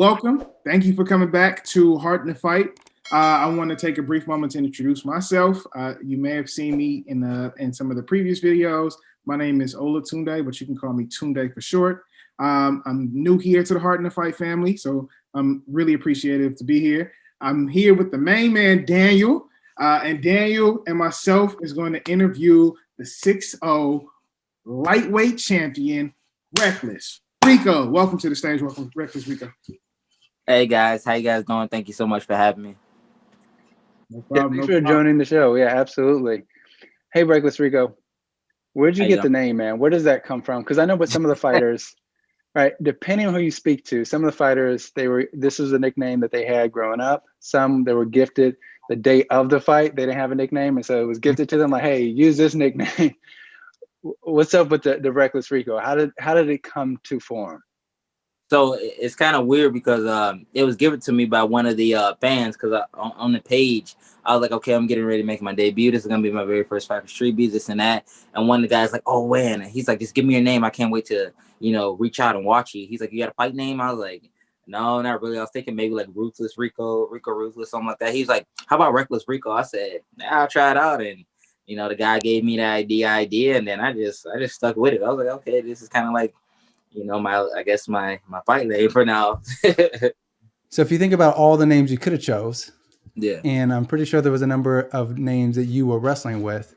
welcome. Thank you for coming back to Heart in the Fight. I want to take a brief moment to introduce myself. You may have seen me in some of the previous videos. My name is Ola Tunde, but you can call me Tunde for short. I'm new here to the Heart in the Fight family, so I'm really appreciative to be here. I'm here with the main man, Daniel, and Daniel and myself is going to interview the 6'0 lightweight champion, Reckless. Rico, welcome to the stage. Welcome, Reckless Rico. Hey guys, how you guys doing? Thank you so much for having me. No problem. Thanks for joining the show. Yeah, absolutely. Hey, Reckless Rico, where'd you get the name, man? Where does that come from? Because I know with some of the fighters, right, depending on who you speak to, some of the fighters, this was a nickname that they had growing up. Some they were gifted the day of the fight. They didn't have a nickname, and so it was gifted to them like, hey, use this nickname. What's up with the Reckless Rico? How did it come to form? So it's kind of weird because it was given to me by one of the fans because on the page, I was like, okay, I'm getting ready to make my debut. This is going to be my very first fight for Streetbeefs, this and that. And one of the guys like, oh, man. He's like, just give me your name. I can't wait to, reach out and watch you. He's like, you got a fight name? I was like, no, not really. I was thinking maybe like Ruthless Rico Ruthless, something like that. He's like, how about Reckless Rico? I said, I'll try it out. And, the guy gave me the idea. And then I just stuck with it. I was like, okay, this is kind of like, my fight name for now. So if you think about all the names you could have chose, yeah, and I'm pretty sure there was a number of names that you were wrestling with,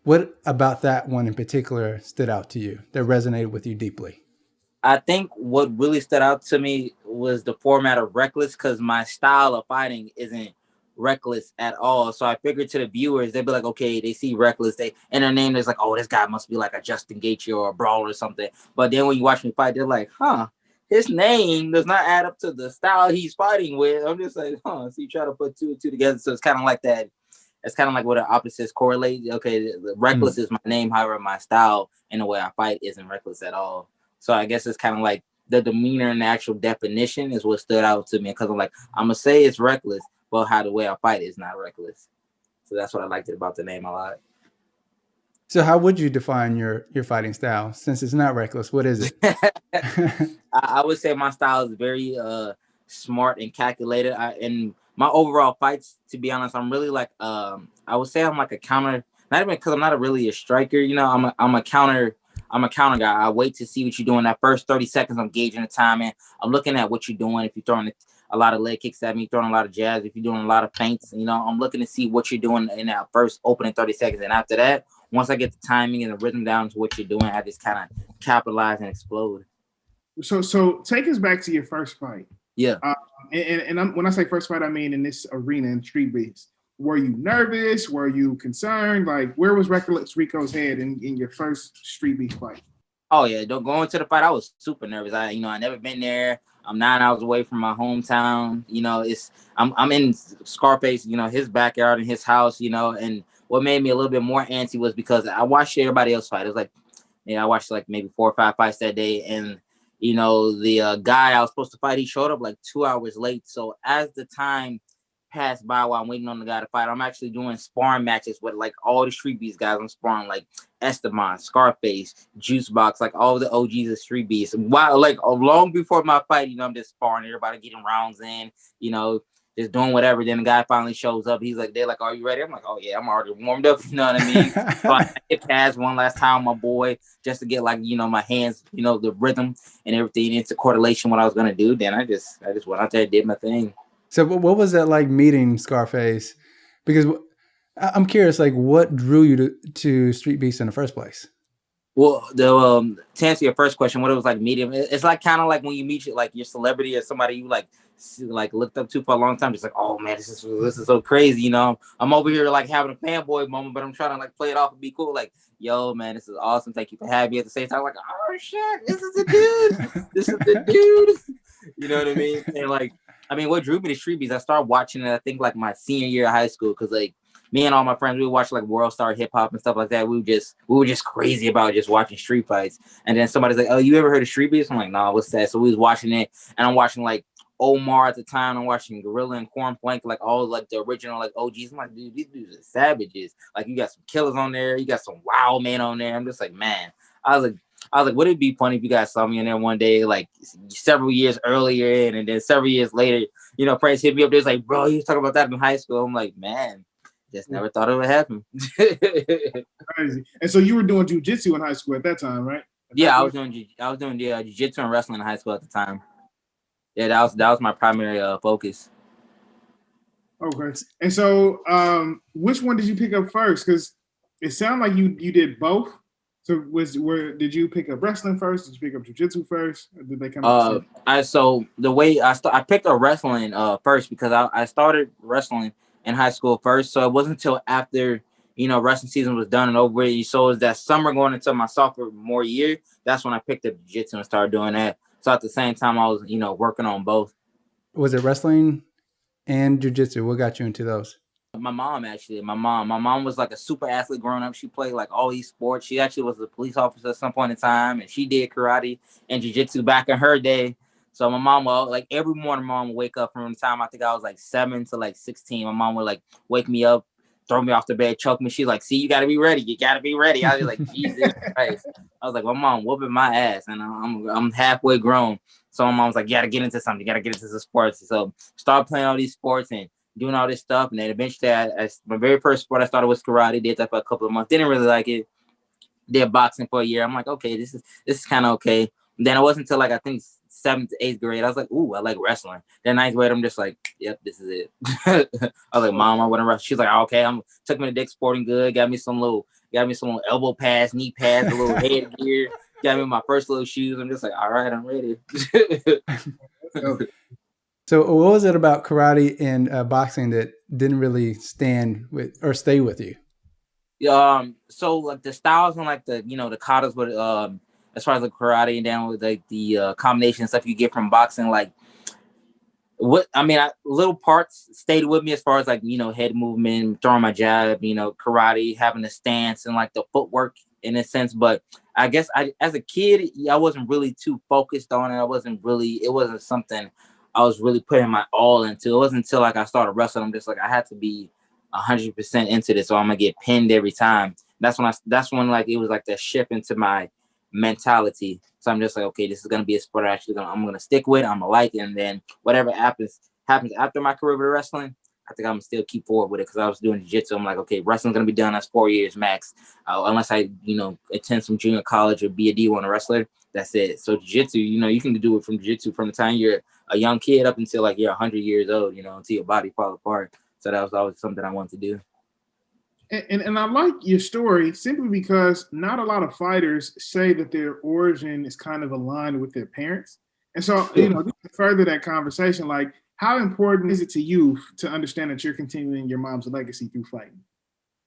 what about that one in particular stood out to you that resonated with you deeply? I think what really stood out to me was the format of Reckless, because my style of fighting isn't reckless at all. So I figured to the viewers, they'd be like, okay, they see Reckless, and their name is like, oh, this guy must be like a Justin Gaethje or a Brawl or something. But then when you watch me fight, they're like, his name does not add up to the style he's fighting with. I'm just like, So you try to put two and two together. So it's kind of like that. It's kind of like what the opposites correlate. Okay, the Reckless is my name, however, my style and the way I fight isn't reckless at all. So I guess it's kind of like the demeanor and the actual definition is what stood out to me, because I'm like, I'm gonna say it's reckless, but how the way I fight is not reckless. So that's what I liked about the name a lot. So how would you define your fighting style? Since it's not reckless, what is it? I would say my style is very smart and calculated. In my overall fights, to be honest, I'm really like I would say I'm like a counter. Not even because I'm not really a striker. I'm a counter. I'm a counter guy. I wait to see what you're doing. That first 30 seconds, I'm gauging the timing. I'm looking at what you're doing. If you're throwing a lot of leg kicks at me, throwing a lot of jabs, if you're doing a lot of feints, I'm looking to see what you're doing in that first opening 30 seconds. And after that, once I get the timing and the rhythm down to what you're doing, I just kind of capitalize and explode. So take us back to your first fight. Yeah. When I say first fight, I mean in this arena in Streetbeefs. Were you nervous? Were you concerned? Like, where was Reckless Rico's head in your first Streetbeefs fight? Oh yeah, going to the fight, I was super nervous. I never been there. I'm 9 hours away from my hometown. I'm in Scarface, his backyard and his house, and what made me a little bit more antsy was because I watched everybody else fight. It was like, I watched like maybe 4 or 5 fights that day, and the guy I was supposed to fight, he showed up like 2 hours late. So as the time passed by while I'm waiting on the guy to fight, I'm actually doing sparring matches with like all the Streetbeefs guys. I'm sparring like Esteban, Scarface, Juicebox, like all the OGs of Streetbeefs. While like long before my fight, I'm just sparring everybody, getting rounds in, just doing whatever. Then the guy finally shows up. He's like, they're like, are you ready? I'm like, oh yeah, I'm already warmed up. You know what I mean? So I get past one last time, my boy, just to get like, my hands, the rhythm and everything into correlation what I was gonna do. Then I just went out there and did my thing. So what was that like meeting Scarface? Because I'm curious, like, what drew you to Streetbeefs in the first place? Well, to answer your first question, what it was like meeting, it's like kind of like when you meet like your celebrity or somebody you like looked up to for a long time. It's like, oh man, this is so crazy. I'm over here like having a fanboy moment, but I'm trying to like play it off and be cool. Like, yo, man, this is awesome. Thank you for having me. At the same time, like, oh shit, this is the dude. This is the dude. You know what I mean? And like, what drew me to Streetbeefs, I started watching it, I think, like my senior year of high school, because like me and all my friends, we would watch like World Star Hip Hop and stuff like that. We were just crazy about just watching street fights. And then somebody's like, oh, you ever heard of Streetbeefs? I'm like, nah, what's that? So we was watching it, and I'm watching like Omar at the time. I'm watching Gorilla and Corn Plank, like all like the original like OGs. I'm like, dude, these dudes are savages. Like, you got some killers on there, you got some wild men on there. I'm just like, man, I was like, I was like, would it be funny if you guys saw me in there one day, like several years earlier, and then several years later, you know, friends hit me up. There's like, bro, you was talking about that in high school. I'm like, man, just never thought it would happen. Crazy. And so you were doing jiu-jitsu in high school at that time, right? Yeah, I was doing jiu-jitsu and wrestling in high school at the time. Yeah, that was my primary focus. Okay. And so which one did you pick up first? Because it sounded like you did both. So did you pick up wrestling first? Did you pick up jiu-jitsu first? Or did they come so the way I picked up wrestling first because I started wrestling in high school first. So it wasn't until after, you know, wrestling season was done and over. So it was that summer going into my sophomore year. That's when I picked up jiu-jitsu and started doing that. So at the same time, I was, you know, working on both. Was it wrestling and jiu-jitsu? What got you into those? My mom, actually. My mom was like a super athlete growing up. She played like all these sports. She actually was a police officer at some point in time, and she did karate and jiu-jitsu back in her day. So my mom would, like, every morning, my mom would wake up from the time I think I was like 7 to like 16. My mom would like wake me up, throw me off the bed, choke me. She's like, see, you got to be ready. You got to be ready. I was like, Jesus Christ. I was like, my mom whooping my ass, and I'm halfway grown. So my mom was like, you got to get into something. You got to get into the sports. So start playing all these sports and doing all this stuff. And then eventually my very first sport I started was karate. Did that for a couple of months. Didn't really like it. Did boxing for a year. I'm like, okay, this is kind of okay. And then it wasn't until like, I think 7th to 8th grade, I was like, ooh, I like wrestling. Then 9th grade, I'm just like, yep, this is it. I was like, Mom, I want to wrestle. She's like, okay. Took me to Dick's Sporting Good, got me some little elbow pads, knee pads, a little head gear, got me my first little shoes. I'm just like, all right, I'm ready. So what was it about karate and boxing that didn't really stand with or stay with you? So like the styles and like the, you know, the katas with as far as the karate and down with like the combination stuff you get from boxing, like little parts stayed with me as far as like, you know, head movement, throwing my jab, you know, karate, having the stance and like the footwork in a sense. But I guess as a kid, I wasn't really too focused on it. It wasn't something I was really putting my all into. It wasn't until like I started wrestling, I'm just like, I had to be 100% into this, or I'm gonna get pinned every time. That's when like it was like that shift into my mentality. So I'm just like, okay, this is gonna be a sport I'm gonna stick with. I'm gonna like it, and then whatever happens after my career with wrestling, I think I'm gonna still keep forward with it because I was doing jiu-jitsu. I'm like, okay, wrestling's gonna be done. That's 4 years max, unless I, you know, attend some junior college or be a D1 wrestler. That's it. So jiu-jitsu, you know, you can do it from jiu-jitsu from the time you're a young kid up until like you're 100 years old, you know, until your body falls apart. So that was always something I wanted to do. And I like your story simply because not a lot of fighters say that their origin is kind of aligned with their parents. And so, you know, just to further that conversation, like, how important is it to you to understand that you're continuing your mom's legacy through fighting?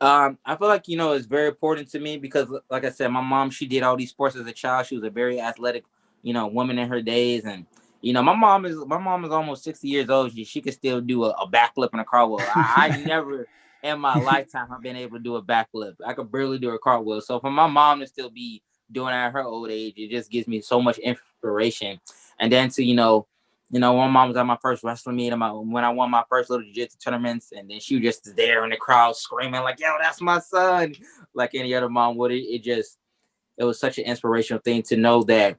I feel like, you know, it's very important to me because, like I said, my mom, she did all these sports as a child. She was a very athletic, you know, woman in her days. And, you know, my mom is almost 60 years old. She could still do a backflip and a cartwheel. I never in my lifetime have been able to do a backflip. I could barely do a cartwheel. So for my mom to still be doing it at her old age, it just gives me so much inspiration. And then to, you know, when mom was at my first wrestling meet, when I won my first little jiu-jitsu tournaments, and then she was just there in the crowd screaming like, yo, that's my son, like any other mom would. It was such an inspirational thing to know that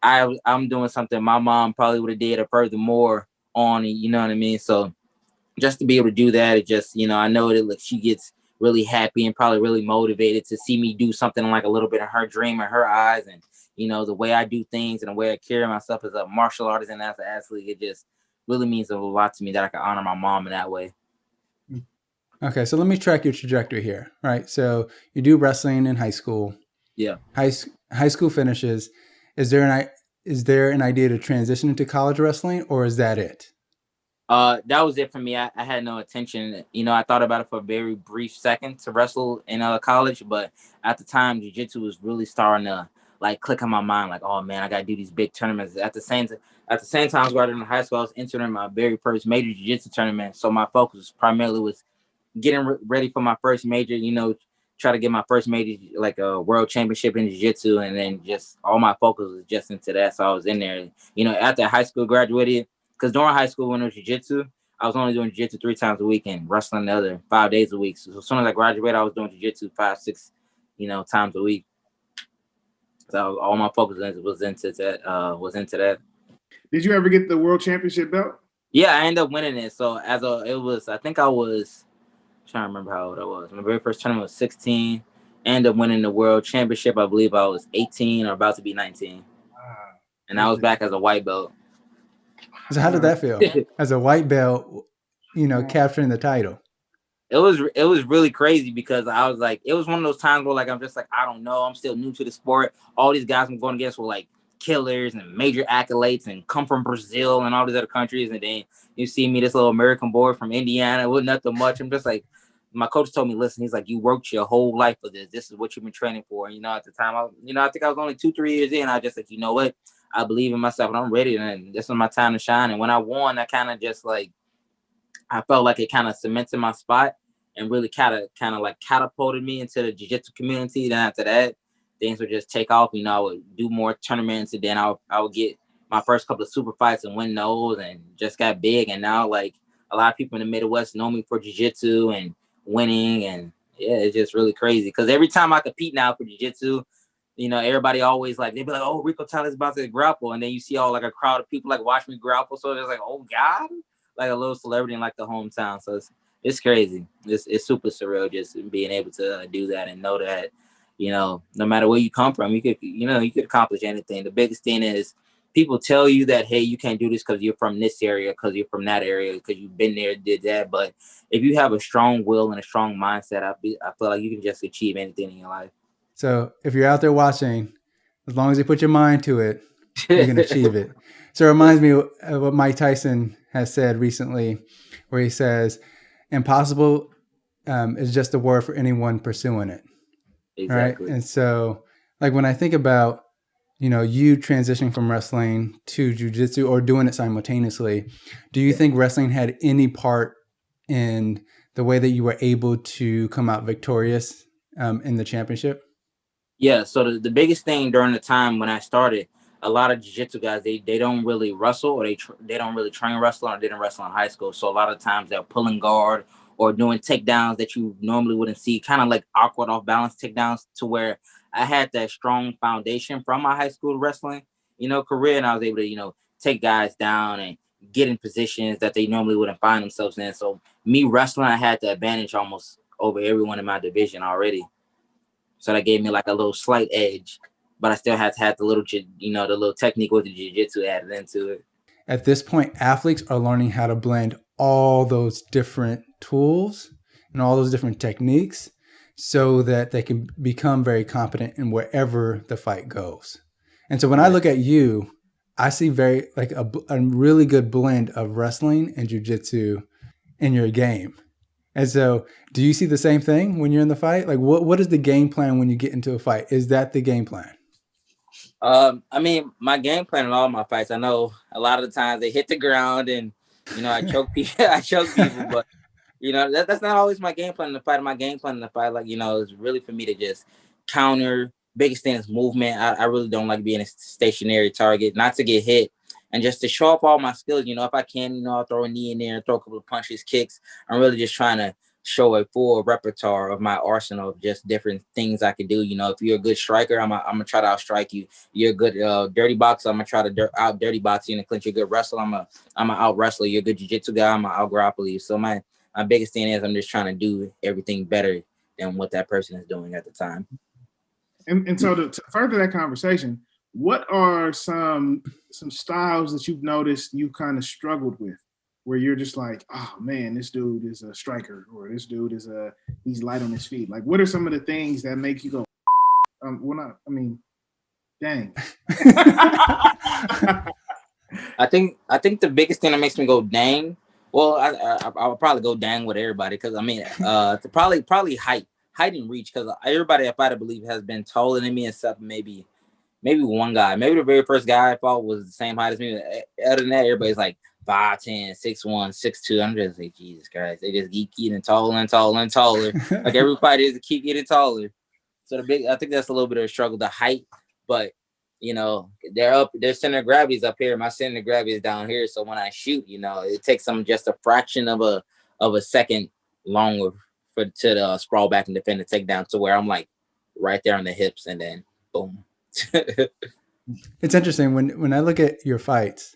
I'm doing something my mom probably would have did or furthermore on, you know what I mean? So just to be able to do that, it just, you know, I know that like she gets really happy and probably really motivated to see me do something like a little bit of her dream in her eyes. And, you know, the way I do things and the way I carry myself as a martial artist and as an athlete, it just really means a lot to me that I can honor my mom in that way. Okay, so let me track your trajectory here. Right, so you do wrestling in high school. Yeah. High school finishes. Is there an idea to transition into college wrestling, or is that it? That was it for me. I had no intention. You know, I thought about it for a very brief second to wrestle in college, but at the time, jiu-jitsu was really starting to like click on my mind. Like, oh man, I gotta do these big tournaments. At the same time, I was graduating in high school. I was entering my very first major jiu-jitsu tournament. So my focus primarily was getting ready for my first major. You know, try to get my first major, like a world championship in jiu-jitsu, and then just all my focus was just into that. So I was in there. You know, after high school graduated. Because during high school, when it was jiu-jitsu, I was only doing jiu-jitsu 3 times a week and wrestling the other 5 days a week. So as soon as I graduated, I was doing jiu-jitsu 5, 6, you know, times a week. So all my focus was into that. Did you ever get the world championship belt? Yeah, I ended up winning it. So I think I was trying to remember how old I was. My very first tournament was 16. I ended up winning the world championship. I believe I was 18 or about to be 19. And I was back as a white belt. So how did that feel? As a white belt, capturing the title. It was really crazy because I was like, it was one of those times where like I'm just like, I don't know, I'm still new to the sport. All these guys I'm going against were like killers and major accolades and come from Brazil and all these other countries, and then you see me, this little American boy from Indiana with nothing much. I'm just like, my coach told me, listen, he's like, you worked your whole life for this. This is what you've been training for. And, at the time, I think I was only 2-3 years in. I just like, you know what? I believe in myself and I'm ready. And this is my time to shine. And when I won, I kind of just like, I felt like it kind of cemented my spot and really kind of like catapulted me into the jiu-jitsu community. Then after that, things would just take off. I would do more tournaments, and then I would get my first couple of super fights and win those, and just got big. And now like a lot of people in the Midwest know me for jiu-jitsu and winning, and yeah, it's just really crazy. Because every time I compete now for jiu-jitsu, everybody always like, they'd be like, oh, Rico Tyler's about to grapple, and then you see all like a crowd of people like watch me grapple, so it's like, oh God, like a little celebrity in like the hometown. So it's crazy. It's super surreal just being able to do that and know that, no matter where you come from, you could accomplish anything. The biggest thing is people tell you that, hey, you can't do this because you're from this area, because you're from that area, because you've been there, did that. But if you have a strong will and a strong mindset, I feel like you can just achieve anything in your life. So if you're out there watching, as long as you put your mind to it, you can achieve it. So it reminds me of what Mike Tyson has said recently, where he says, impossible is just a word for anyone pursuing it. Exactly. Right. And so like when I think about, you transitioning from wrestling to jiu-jitsu or doing it simultaneously, do you think wrestling had any part in the way that you were able to come out victorious in the championship? Yeah. So the biggest thing during the time when I started, a lot of jiu-jitsu guys, they don't really wrestle, or they don't really train wrestling, or didn't wrestle in high school. So a lot of times they're pulling guard or doing takedowns that you normally wouldn't see, kind of like awkward off balance takedowns, to where I had that strong foundation from my high school wrestling, career. And I was able to, take guys down and get in positions that they normally wouldn't find themselves in. So me wrestling, I had the advantage almost over everyone in my division already. So that gave me like a little slight edge, but I still had to have the little technique with the jiu-jitsu added into it. At this point, athletes are learning how to blend all those different tools and all those different techniques so that they can become very competent in wherever the fight goes. And so when I look at you, I see very like a really good blend of wrestling and jiu-jitsu in your game. And so do you see the same thing when you're in the fight? Like what is the game plan when you get into a fight? Is that the game plan? I mean, my game plan in all my fights, I know a lot of the times they hit the ground and, I choke people, but, that's not always my game plan in the fight. My game plan in the fight, like, is really for me to just counter. Biggest thing is movement. I really don't like being a stationary target, not to get hit, and just to show off all my skills. If I can, I'll throw a knee in there and throw a couple of punches, kicks. I'm really just trying to show a full repertoire of my arsenal of just different things I can do. If you're a good striker, I'm gonna try to outstrike you. You're a good dirty boxer, I'm gonna try to out dirty box you in the clinch. You're a good wrestler, I'm gonna out wrestle. You're a good jiu-jitsu guy, I'm gonna out grapple you. So my biggest thing is I'm just trying to do everything better than what that person is doing at the time. And so to further that conversation, what are some styles that you've noticed you kind of struggled with, where you're just like, oh man, this dude is a striker, or this dude he's light on his feet? Like, what are some of the things that make you go, dang. I think the biggest thing that makes me go dang, well, I'll probably go dang with everybody, because to probably height and reach, because everybody I fight, I believe, has been taller than me, except maybe one guy. Maybe the very first guy I fought was the same height as me. Other than that, everybody's like 5'10", 6'1", 6'2". I'm just like, Jesus Christ, they just keep getting taller and taller and taller. Like every fighter is to keep getting taller. So I think that's a little bit of a struggle, the height. But their center of gravity is up here. My center of gravity is down here. So when I shoot, it takes them just a fraction of a second longer to sprawl back and defend the takedown, to where I'm like right there on the hips, and then boom. It's interesting when I look at your fights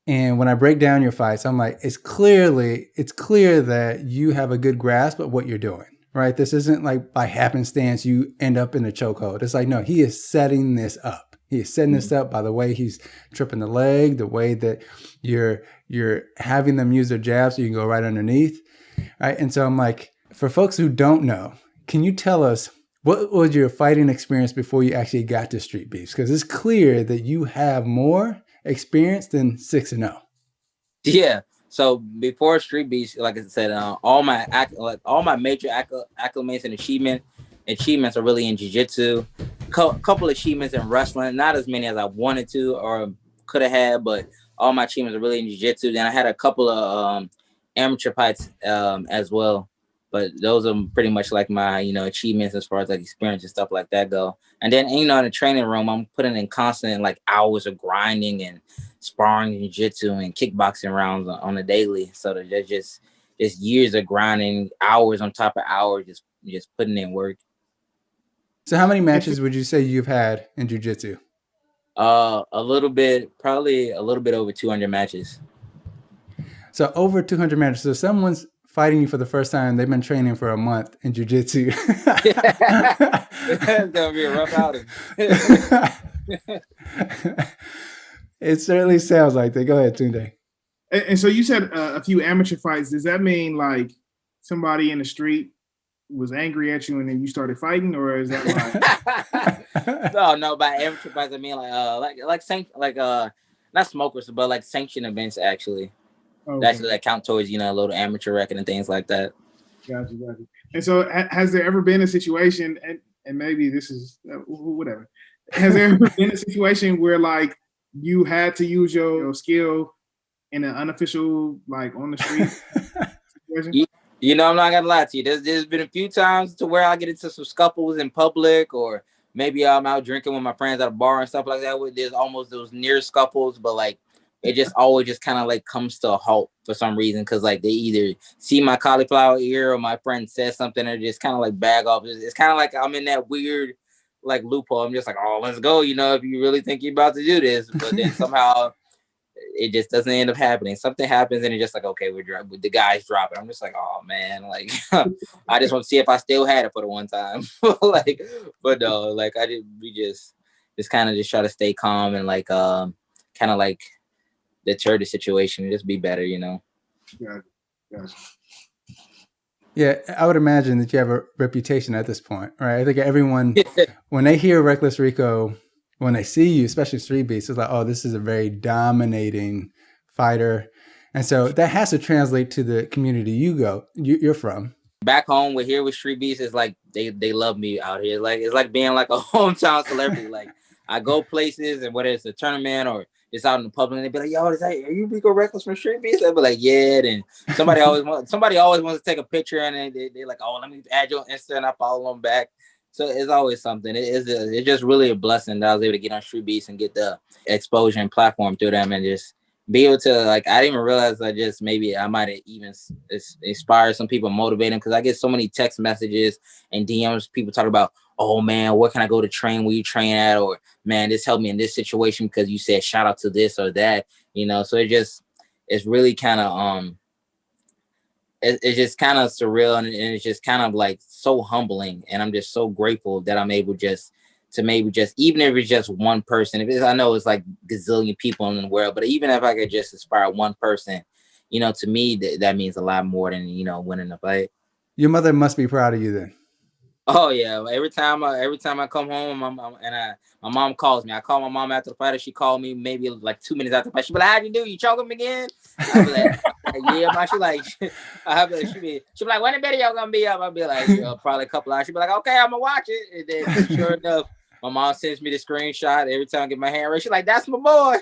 and when I break down your fights, I'm like, it's clear that you have a good grasp of what you're doing, right? This isn't like by happenstance you end up in a chokehold. It's like, no, he is setting this up. He is setting this up by the way he's tripping the leg, the way that you're having them use their jabs so you can go right underneath, right? And so I'm like, for folks who don't know, can you tell us what was your fighting experience before you actually got to Streetbeefs? Because it's clear that you have more experience than 6-0. Yeah. So before Streetbeefs, like I said, all my major acclimates and achievements are really in jiu-jitsu. Couple achievements in wrestling, not as many as I wanted to or could have had, but all my achievements are really in jiu-jitsu. Then I had a couple of amateur fights as well. But those are pretty much like my, achievements as far as like experience and stuff like that go. And then, in the training room, I'm putting in constant like hours of grinding and sparring jiu-jitsu and kickboxing rounds on a daily. So there's just years of grinding, hours on top of hours, just putting in work. So how many matches would you say you've had in jiu-jitsu? Probably a little bit over 200 matches. So over 200 matches. So someone's fighting you for the first time, they've been training for a month in jiu-jitsu. It's gonna be a rough outing. It certainly sounds like that. Go ahead, Tunde. And so you said a few amateur fights. Does that mean like somebody in the street was angry at you and then you started fighting, or is that like... No, by amateur fights I mean not smokers, but like sanctioned events actually. Okay. Actually that count towards, a little amateur record and things like that. Gotcha. And so has there ever been a situation, and maybe this is whatever, has there ever been a situation where like you had to use your skill in an unofficial, like on the street situation? I'm not gonna lie to you. There's been a few times to where I get into some scuffles in public, or maybe I'm out drinking with my friends at a bar and stuff like that. Where there's almost those near scuffles, but like it just always just kind of like comes to a halt for some reason, because like they either see my cauliflower ear or my friend says something or just kind of like bag off. It's kind of like I'm in that weird like loophole. I'm just like, oh, let's go. If you really think you're about to do this, but then somehow it just doesn't end up happening. Something happens and it's just like, okay, the guys dropping. I'm just like, oh man, like I just want to see if I still had it for the one time. But no, like we just kind of just try to stay calm and like kind of like deter the situation and just be better, Gotcha. Yeah, I would imagine that you have a reputation at this point, right? I think everyone, when they hear Reckless Rico, when they see you, especially Streetbeefs, it's like, oh, this is a very dominating fighter. And so that has to translate to the community you're from. Back home, with Streetbeefs, it's like they love me out here. Like it's like being like a hometown celebrity. Like I go places, and whether it's a tournament or it's out in the public, and they be like, "Yo, are you Rico Reckless from Streetbeefs?" I'd be like, "Yeah." And somebody always wants to take a picture, and they're like, "Oh, let me add you on Insta," and I follow them back. So it's always something. It's just really a blessing that I was able to get on Streetbeefs and get the exposure and platform through them, and just be able to, like, I didn't even realize maybe I might have even inspired some people, motivate them, because I get so many text messages and DMs, people talk about, oh man, where can I go to train, where you train at, or man, this helped me in this situation because you said shout out to this or that, so it's really kind of it's just kind of surreal, and it's just kind of like so humbling, and I'm just so grateful that I'm able even if it's just one person, I know it's like gazillion people in the world, but even if I could just inspire one person, to me, that means a lot more than, winning a fight. Your mother must be proud of you then. Oh yeah. Every time I come home, my mom calls me. I call my mom after the fight. She called me maybe like 2 minutes after the fight. She be like, how'd you do? You choke him again? I be like, yeah, ma. She be like, when the video gonna be up? I'll be like, probably a couple hours. She be like, okay, I'm gonna watch it. And then sure enough, my mom sends me the screenshot every time I get my hand raised. She's like, that's my boy.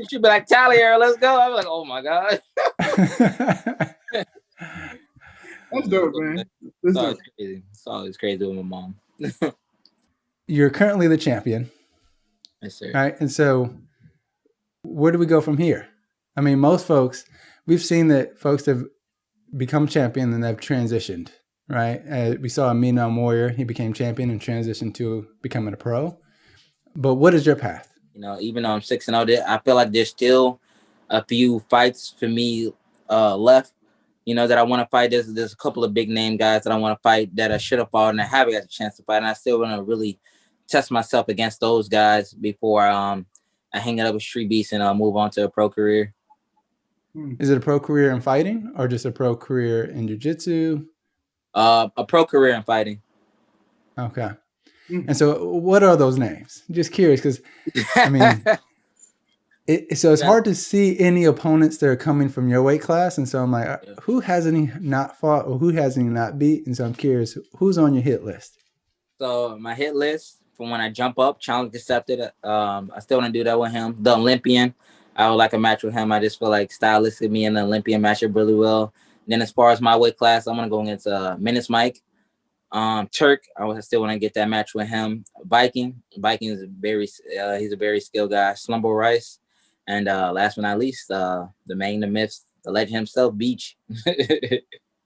She'd be like, Talia, let's go. I'm like, oh my God. That's dope, man. It's always crazy with my mom. You're currently the champion. Yes, sir. Right. And so where do we go from here? I mean, most folks, we've seen that folks have become champion and they've transitioned. right? We saw a Minam Warrior. He became champion and transitioned to becoming a pro. But what is your path? You know, even though I'm 6-0, I feel like there's still a few fights for me left. You know, that I want to fight. There's a couple of big name guys that I want to fight that I should have fought and I haven't got a chance to fight. And I still want to really test myself against those guys before I hang it up with Streetbeefs and move on to a pro career. Is it a pro career in fighting or just a pro career in jiu-jitsu? A pro career in fighting. Okay. And so what are those names? Just curious, because I mean, so it's hard to see any opponents that are coming from your weight class. And so I'm like, who hasn't he not fought or who hasn't he not beat? And so I'm curious, who's on your hit list? So my hit list from when I jump up, challenge accepted. I still want to do that with him. The Olympian, I would like a match with him. I just feel like stylistically me and the Olympian match up really well. And then as far as my weight class, I'm going to go against Menace Mike. Turk, I still want to get that match with him. Viking is he's a very skilled guy. Slumber Rice, and last but not least, the man, the myth, the legend himself, Beach.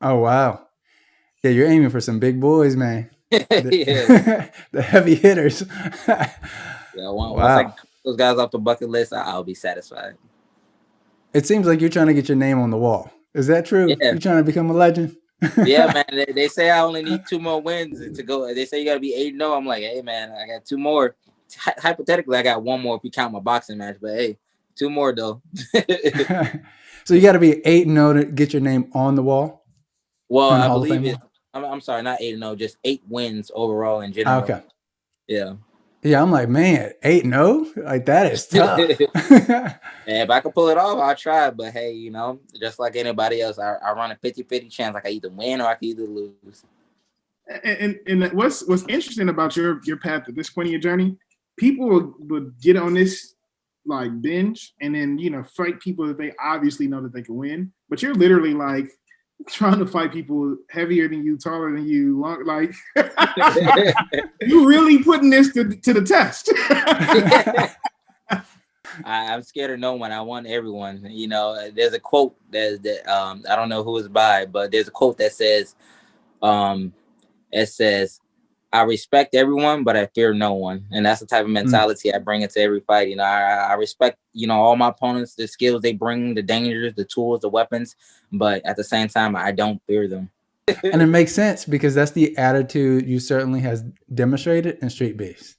Oh wow, yeah, you're aiming for some big boys, man. Yeah. The heavy hitters. Yeah, once I get those guys off the bucket list, I'll be satisfied. It seems like you're trying to get your name on the wall. Is that true? Yeah. You're trying to become a legend? Yeah, man. They say I only need 2 more wins to go. They say you got to be 8-0. I'm like, hey, man, I got 2 more. Hypothetically, I got 1 more if you count my boxing match. But, hey, 2 more, though. So you got to be 8-0 to get your name on the wall? Well, I believe it. I'm sorry, not 8-0, just 8 wins overall in general. Okay. Yeah. Yeah, I'm like, man, 8-0? Like, that is tough. Yeah, if I can pull it off, I'll try. But, hey, you know, just like anybody else, I run a 50-50 chance. Like, I either win or I can either lose. And what's interesting about your path at this point in your journey, people would get on this, like, binge and then, you know, fight people that they obviously know that they can win. But you're literally, like, trying to fight people heavier than you, taller than you, long, like you really putting this to the test. I'm scared of no one. I want everyone. You know, there's a quote that I don't know who it's by, but there's a quote that says, I respect everyone, but I fear no one. And that's the type of mentality I bring into every fight. You know, I respect, you know, all my opponents, the skills they bring, the dangers, the tools, the weapons. But at the same time, I don't fear them. And it makes sense because that's the attitude you certainly has demonstrated in Streetbeefs.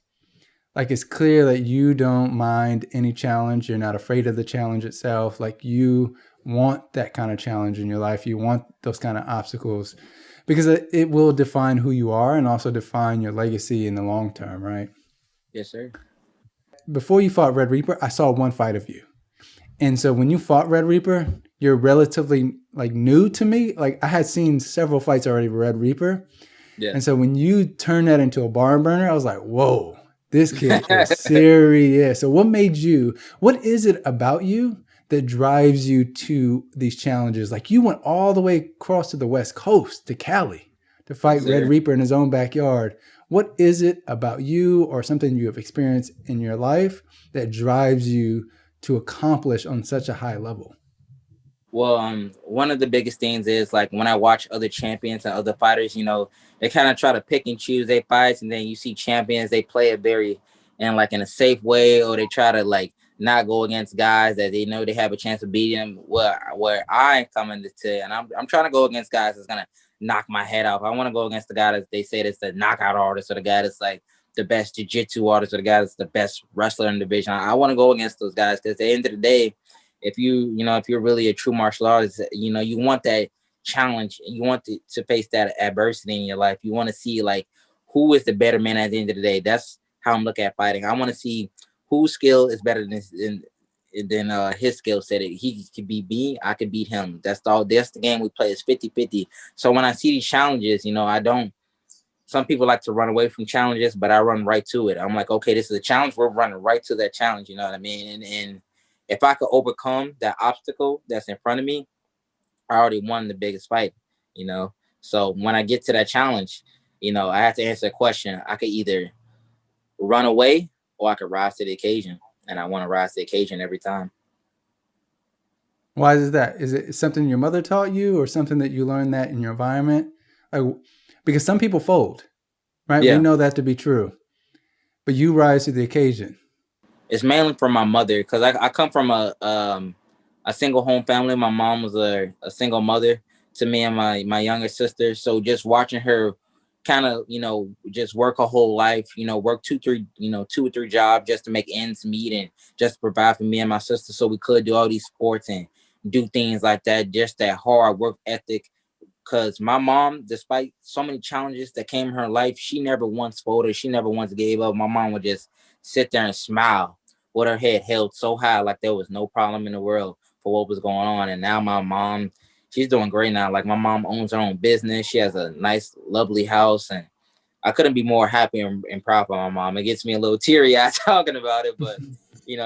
Like, it's clear that you don't mind any challenge. You're not afraid of the challenge itself. Like, you want that kind of challenge in your life. You want those kind of obstacles because it will define who you are and also define your legacy in the long term, right? Yes, sir. Before you fought Red Reaper, I saw one fight of you. And so when you fought Red Reaper, you're relatively, like, new to me. Like, I had seen several fights already with Red Reaper. Yeah. And so when you turned that into a barn burner, I was like, whoa, this kid is serious. So what is it about you that drives you to these challenges? Like, you went all the way across to the West Coast, to Cali, to fight Red Reaper in his own backyard. What is it about you or something you have experienced in your life that drives you to accomplish on such a high level? Well, one of the biggest things is, like, when I watch other champions and other fighters, you know, they kind of try to pick and choose their fights. And then you see champions, they play it in a safe way, or they try to, like, not go against guys that they know they have a chance of beating. Where I come into, and I'm trying to go against guys that's going to knock my head off. I want to go against the guy that they say that's the knockout artist, or the guy that's, like, the best jiu-jitsu artist, or the guy that's the best wrestler in the division. I want to go against those guys because at the end of the day, if you're really a true martial artist, you know, you want that challenge. You want to face that adversity in your life. You want to see, like, who is the better man at the end of the day. That's how I'm looking at fighting. I want to see whose skill is better than his skill set. He can beat me, I can beat him. That's the game we play, is 50-50. So when I see these challenges, you know, some people like to run away from challenges, but I run right to it. I'm like, okay, this is a challenge. We're running right to that challenge. You know what I mean? And if I could overcome that obstacle that's in front of me, I already won the biggest fight, you know? So when I get to that challenge, you know, I have to answer a question. I could either run away or I could rise to the occasion. And I want to rise to the occasion every time. Why is that? Is it something your mother taught you or something that you learned that in your environment? Like, because some people fold, right? Yeah. We know that to be true, but you rise to the occasion. It's mainly from my mother, because I come from a single home family. My mom was a single mother to me and my younger sister. So just watching her kind of, just work her whole life, work two or three jobs just to make ends meet and just provide for me and my sister so we could do all these sports and do things like that. Just that hard work ethic. Because my mom, despite so many challenges that came in her life, she never once folded. She never once gave up. My mom would just sit there and smile with her head held so high, like there was no problem in the world for what was going on. And now my mom, she's doing great now. Like, my mom owns her own business. She has a nice, lovely house. And I couldn't be more happy and proud of my mom. It gets me a little teary-eyed talking about it. But,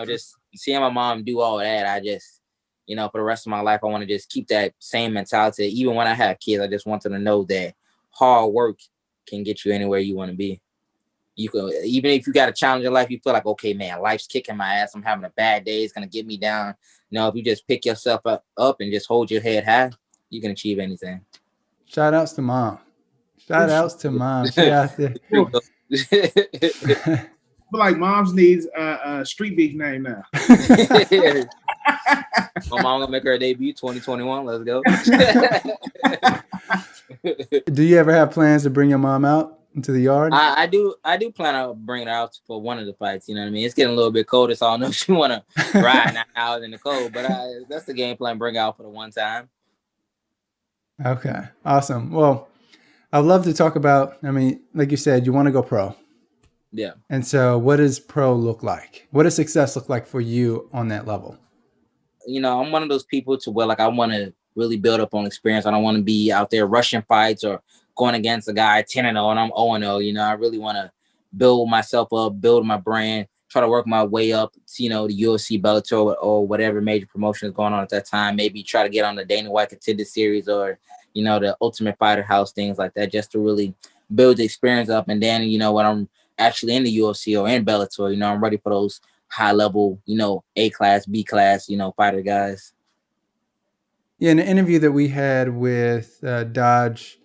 just seeing my mom do all that, I just, for the rest of my life, I want to just keep that same mentality. Even when I have kids, I just want them to know that hard work can get you anywhere you want to be. You can, even if you got a challenge in life, you feel like, okay, man, life's kicking my ass. I'm having a bad day. It's going to get me down. If you just pick yourself up and just hold your head high, you can achieve anything. Shout outs to mom. Shout outs to mom. She out there. I feel like moms needs a street beef name now. My mom gonna make her debut 2021. Let's go. Do you ever have plans to bring your mom out into the yard? I do plan on bringing her out for one of the fights. You know what I mean? It's getting a little bit colder, so I don't know if she want to ride out in the cold. But that's the game plan. Bring her out for the one time. Okay, awesome. Well, I'd love to talk about. I mean, like you said, you want to go pro. Yeah. And so, what does pro look like? What does success look like for you on that level? I'm one of those people to where, like, I want to really build up on experience. I don't want to be out there rushing fights or going against a guy 10-0 and I'm 0-0. I really want to build myself up, build my brand, try to work my way up to, the UFC, Bellator, or whatever major promotion is going on at that time. Maybe try to get on the Dana White Contender Series or, the Ultimate Fighter House, things like that, just to really build the experience up. And then, when I'm actually in the UFC or in Bellator, I'm ready for those high level, A class, B class, fighter guys. Yeah, in an interview that we had with Dodge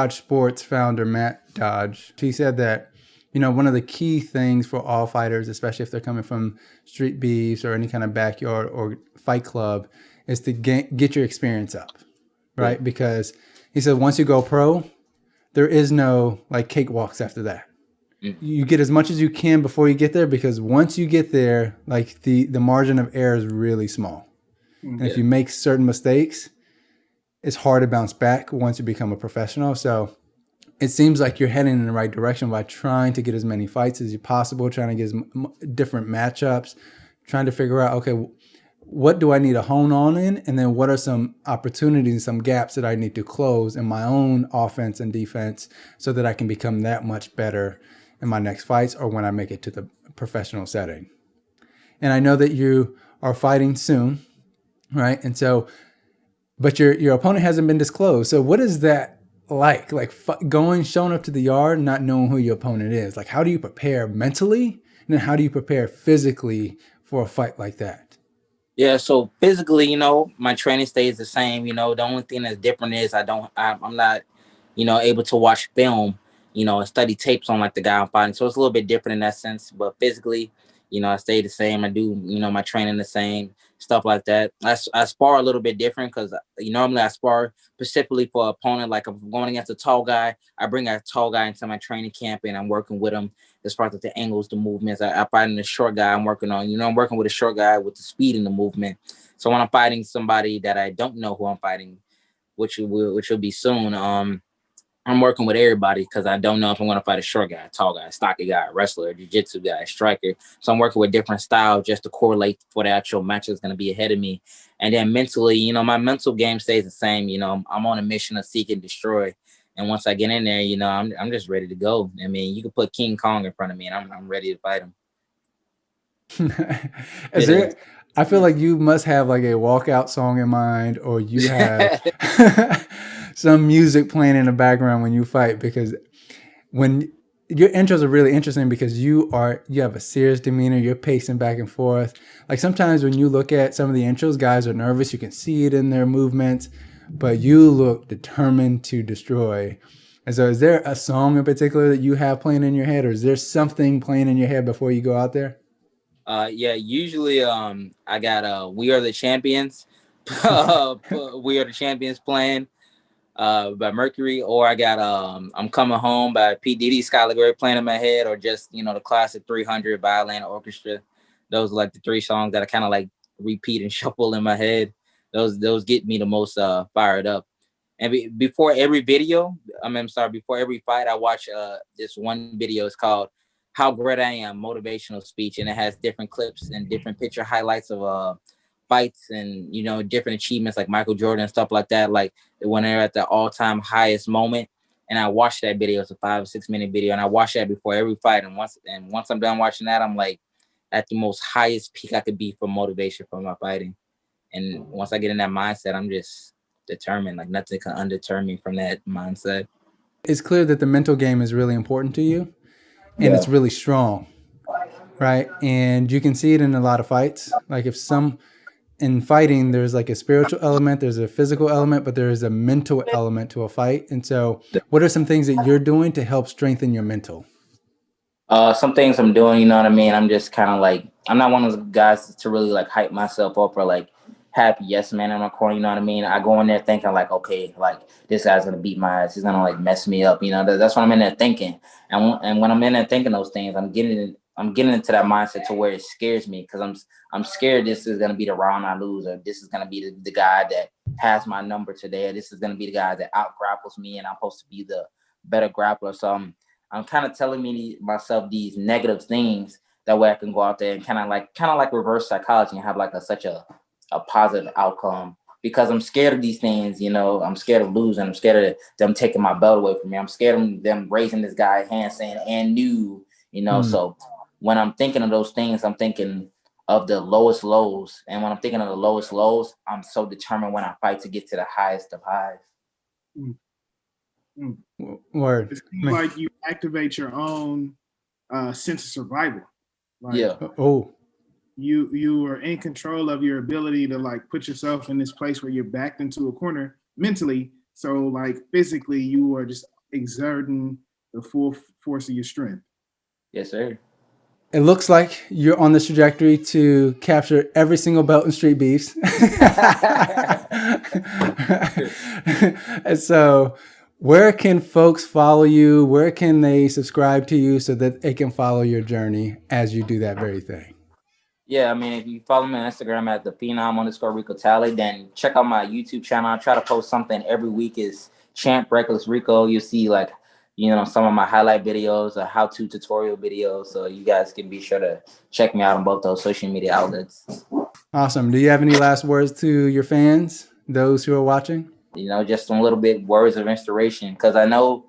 Sports founder Matt Dodge, he said that, one of the key things for all fighters, especially if they're coming from Streetbeefs or any kind of backyard or fight club, is to get your experience up, right? Yeah. Because he said once you go pro, there is no like cakewalks after that. You get as much as you can before you get there, because once you get there, like the margin of error is really small. And if you make certain mistakes, it's hard to bounce back once you become a professional. So it seems like you're heading in the right direction by trying to get as many fights as you possible, trying to get different matchups, trying to figure out, okay, what do I need to hone on in? And then what are some opportunities, some gaps that I need to close in my own offense and defense so that I can become that much better in my next fights or when I make it to the professional setting. And I know that you are fighting soon, right? And so, but your opponent hasn't been disclosed. So what is that like? Like showing up to the yard, not knowing who your opponent is. Like, how do you prepare mentally? And then how do you prepare physically for a fight like that? Yeah, so physically, my training stays the same. The only thing that's different is I'm not, able to watch film, and study tapes on like the guy I'm fighting. So it's a little bit different in that sense. But physically, I stay the same. I do, my training the same, stuff like that. I spar a little bit different because normally I spar specifically for an opponent. Like if I'm going against a tall guy, I bring a tall guy into my training camp and I'm working with him as far as the angles, the movements. I fight in a short guy I'm working on. I'm working with a short guy with the speed and the movement. So when I'm fighting somebody that I don't know who I'm fighting, which will be soon, I'm working with everybody because I don't know if I'm going to fight a short guy, a tall guy, a stocky guy, a wrestler, a jiu-jitsu guy, a striker. So I'm working with different styles just to correlate for the actual match that's going to be ahead of me. And then mentally, my mental game stays the same. I'm on a mission to seek and destroy. And once I get in there, I'm just ready to go. I mean, you can put King Kong in front of me and I'm ready to fight him. I feel like you must have like a walkout song in mind, or you have some music playing in the background when you fight, because when your intros are really interesting because you have a serious demeanor, you're pacing back and forth. Like sometimes when you look at some of the intros, guys are nervous. You can see it in their movements, but you look determined to destroy. And so is there a song in particular that you have playing in your head, or is there something playing in your head before you go out there? Yeah, usually I got We Are the Champions. We Are the Champions playing by Mercury, or I got I'm Coming Home by P. Diddy, Skylar Grey playing in my head, or just, you know, the classic 300 by Atlanta Orchestra. Those are like the three songs that I kind of like repeat and shuffle in my head. Those get me the most fired up. And before every video, before every fight, I watch this one video. It's called How Great I Am, Motivational Speech. And it has different clips and different picture highlights of fights and, you know, different achievements like Michael Jordan and stuff like that. Like when they're at the all-time highest moment. And I watched that video. It's a 5 or 6 minute video. And I watch that before every fight. And once I'm done watching that, I'm like at the most highest peak I could be for motivation for my fighting. And once I get in that mindset, I'm just determined. Like nothing can undeter me from that mindset. It's clear that the mental game is really important to you, and it's really strong, right? And you can see it in a lot of fights. Like in fighting, there's like a spiritual element, there's a physical element, but there is a mental element to a fight. And so what are some things that you're doing to help strengthen your mental? Some things I'm doing, you know what I mean? I'm just kind of like, I'm not one of those guys to really like hype myself up or like happy yes man in my corner, you know what I mean? I go in there thinking like, okay, like this guy's gonna beat my ass, he's gonna like mess me up, you know. That's what I'm in there thinking. And when I'm in there thinking those things, I'm getting into that mindset to where it scares me, because I'm scared this is gonna be the round I lose, or this is gonna be the guy that has my number today, or this is gonna be the guy that out grapples me and I'm supposed to be the better grappler. So I'm kind of telling myself these negative things, that way I can go out there and kind of like reverse psychology and have like such a positive outcome, because I'm scared of these things, you know. I'm scared of losing. I'm scared of them taking my belt away from me. I'm scared of them raising this guy's hand saying, and new, you know. So when I'm thinking of those things, I'm thinking of the lowest lows. And when I'm thinking of the lowest lows, I'm so determined when I fight to get to the highest of highs. Word. It's like you activate your own sense of survival. Like, yeah. You are in control of your ability to like put yourself in this place where you're backed into a corner mentally. So like physically, you are just exerting the full force of your strength. Yes, sir. It looks like you're on this trajectory to capture every single belt in Streetbeefs. And so where can folks follow you? Where can they subscribe to you so that they can follow your journey as you do that very thing? Yeah, I mean, if you follow me on Instagram at the Phenom_Rico Tally, then check out my YouTube channel. I try to post something every week. Is Champ Reckless Rico. You'll see like, you know, some of my highlight videos or how-to tutorial videos. So you guys can be sure to check me out on both those social media outlets. Awesome. Do you have any last words to your fans, those who are watching? You know, just some little bit words of inspiration, because I know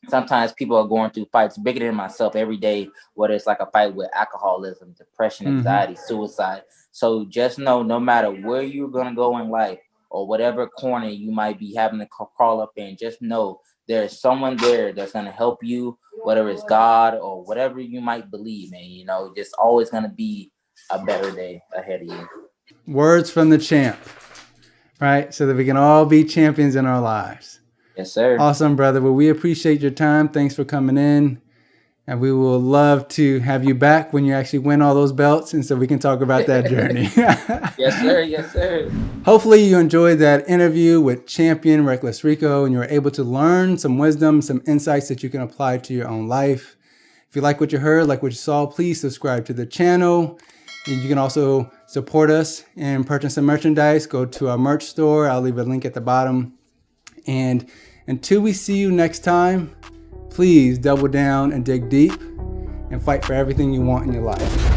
sometimes people are going through fights bigger than myself every day, whether it's like a fight with alcoholism, depression, anxiety, suicide. So just know, no matter where you're going to go in life or whatever corner you might be having to crawl up in, just know there's someone there that's going to help you, whether it's God or whatever you might believe in. You know, just always going to be a better day ahead of you. Words from the champ, right? So that we can all be champions in our lives. Yes, sir. Awesome, brother. Well, we appreciate your time. Thanks for coming in. And we will love to have you back when you actually win all those belts, and so we can talk about that journey. Yes, sir. Yes, sir. Hopefully you enjoyed that interview with Champion Reckless Rico, and you were able to learn some wisdom, some insights that you can apply to your own life. If you like what you heard, like what you saw, please subscribe to the channel. And you can also support us and purchase some merchandise. Go to our merch store. I'll leave a link at the bottom. And until we see you next time, please double down and dig deep and fight for everything you want in your life.